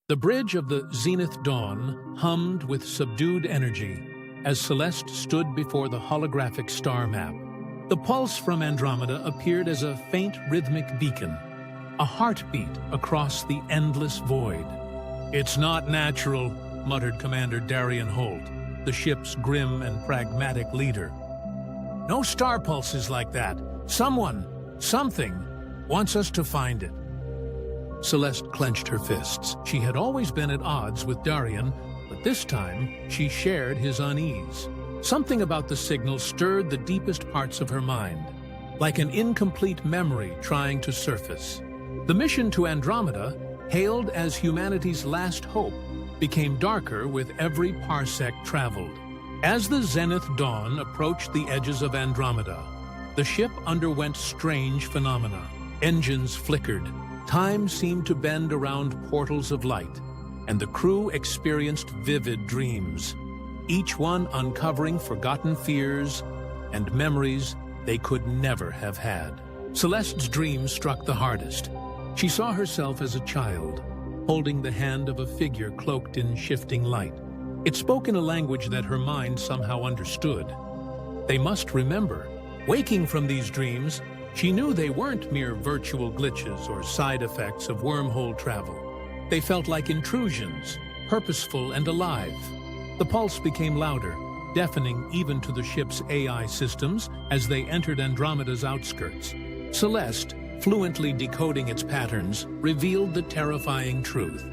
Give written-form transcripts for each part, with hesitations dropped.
The bridge of the Zenith Dawn hummed with subdued energy as Celeste stood before the holographic star map. The pulse from Andromeda appeared as a faint rhythmic beacon, a heartbeat across the endless void. "It's not natural," muttered Commander Darian Holt, the ship's grim and pragmatic leader. "No star pulses like that. Someone, something, wants us to find it." Celeste clenched her fists. She had always been at odds with Darian, but this time she shared his unease. Something about the signal stirred the deepest parts of her mind, like an incomplete memory trying to surface. The mission to Andromeda, hailed as humanity's last hope, became darker with every parsec traveled. As the Zenith Dawn approached the edges of Andromeda, the ship underwent strange phenomena. Engines flickered, time seemed to bend around portals of light, and the crew experienced vivid dreams, each one uncovering forgotten fears and memories they could never have had. Celeste's dream struck the hardest. She saw herself as a child, holding the hand of a figure cloaked in shifting light. It spoke in a language that her mind somehow understood. They must remember. Waking from these dreams, she knew they weren't mere virtual glitches or side effects of wormhole travel. They felt like intrusions, purposeful and alive. The pulse became louder, deafening even to the ship's AI systems as they entered Andromeda's outskirts. Celeste, fluently decoding its patterns, revealed the terrifying truth.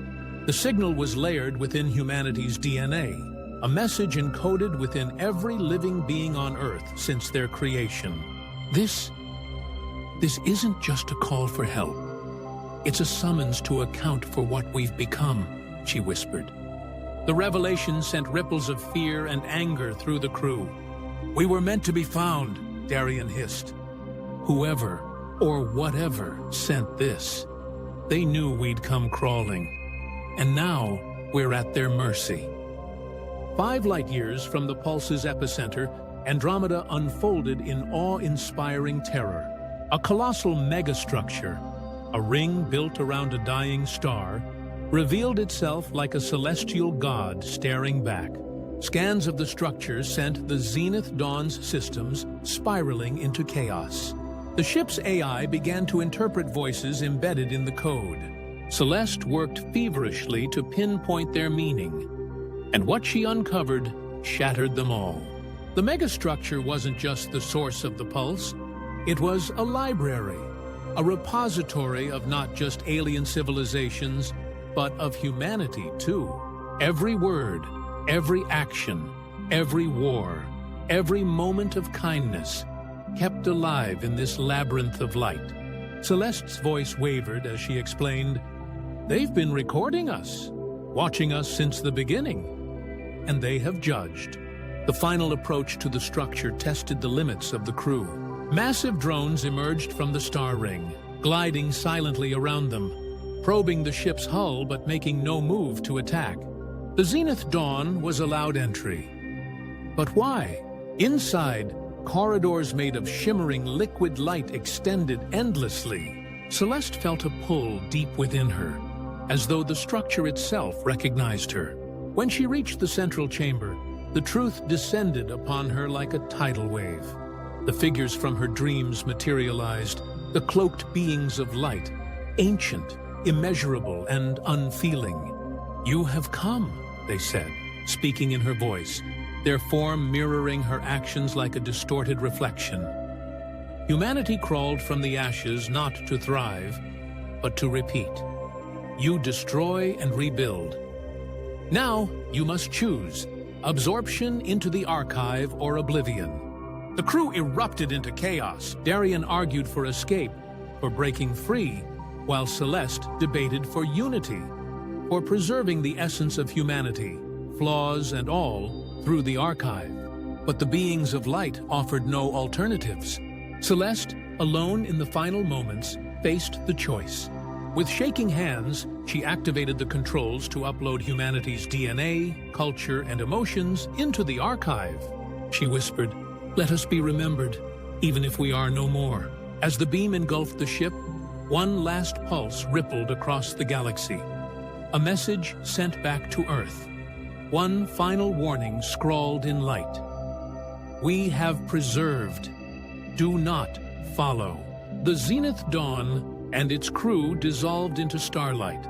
The signal was layered within humanity's DNA, a message encoded within every living being on Earth since their creation. This isn't just a call for help. It's a summons to account for what we've become, she whispered. The revelation sent ripples of fear and anger through the crew. "We were meant to be found," Darian hissed. "Whoever or whatever sent this, they knew we'd come crawling. And now we're at their mercy." 5 light-years from the pulse's epicenter, Andromeda unfolded in awe-inspiring terror. A colossal megastructure, a ring built around a dying star, revealed itself like a celestial god staring back. Scans of the structure sent the Zenith Dawn's systems spiraling into chaos. The ship's AI began to interpret voices embedded in the code. Celeste worked feverishly to pinpoint their meaning, and what she uncovered shattered them all. The megastructure wasn't just the source of the pulse. It was a library, a repository of not just alien civilizations, but of humanity too. Every word, every action, every war, every moment of kindness kept alive in this labyrinth of light. Celeste's voice wavered as she explained, "They've been recording us, watching us since the beginning, and they have judged." The final approach to the structure tested the limits of the crew. Massive drones emerged from the star ring, gliding silently around them, probing the ship's hull but making no move to attack. The Zenith Dawn was allowed entry. But why? Inside, corridors made of shimmering liquid light extended endlessly. Celeste felt a pull deep within her, as though the structure itself recognized her. When she reached the central chamber, the truth descended upon her like a tidal wave. The figures from her dreams materialized, the cloaked beings of light, ancient, immeasurable, and unfeeling. "You have come," they said, speaking in her voice, their form mirroring her actions like a distorted reflection. Humanity crawled from the ashes not to thrive, but to repeat. You destroy and rebuild. Now you must choose, absorption into the archive or oblivion. The crew erupted into chaos. Darian argued for escape, for breaking free, while Celeste debated for unity, for preserving the essence of humanity, flaws and all, through the archive. But the beings of light offered no alternatives. Celeste, alone in the final moments, faced the choice. With shaking hands, she activated the controls to upload humanity's DNA, culture, and emotions into the archive. She whispered, "Let us be remembered, even if we are no more." As the beam engulfed the ship, one last pulse rippled across the galaxy. A message sent back to Earth. One final warning scrawled in light. We have preserved. Do not follow. The Zenith Dawn and its crew dissolved into starlight,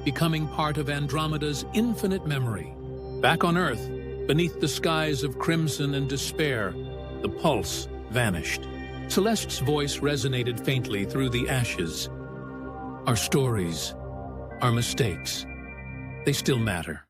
becoming part of Andromeda's infinite memory. Back on Earth, beneath the skies of crimson and despair, the pulse vanished. Celeste's voice resonated faintly through the ashes. Our stories, our mistakes, they still matter.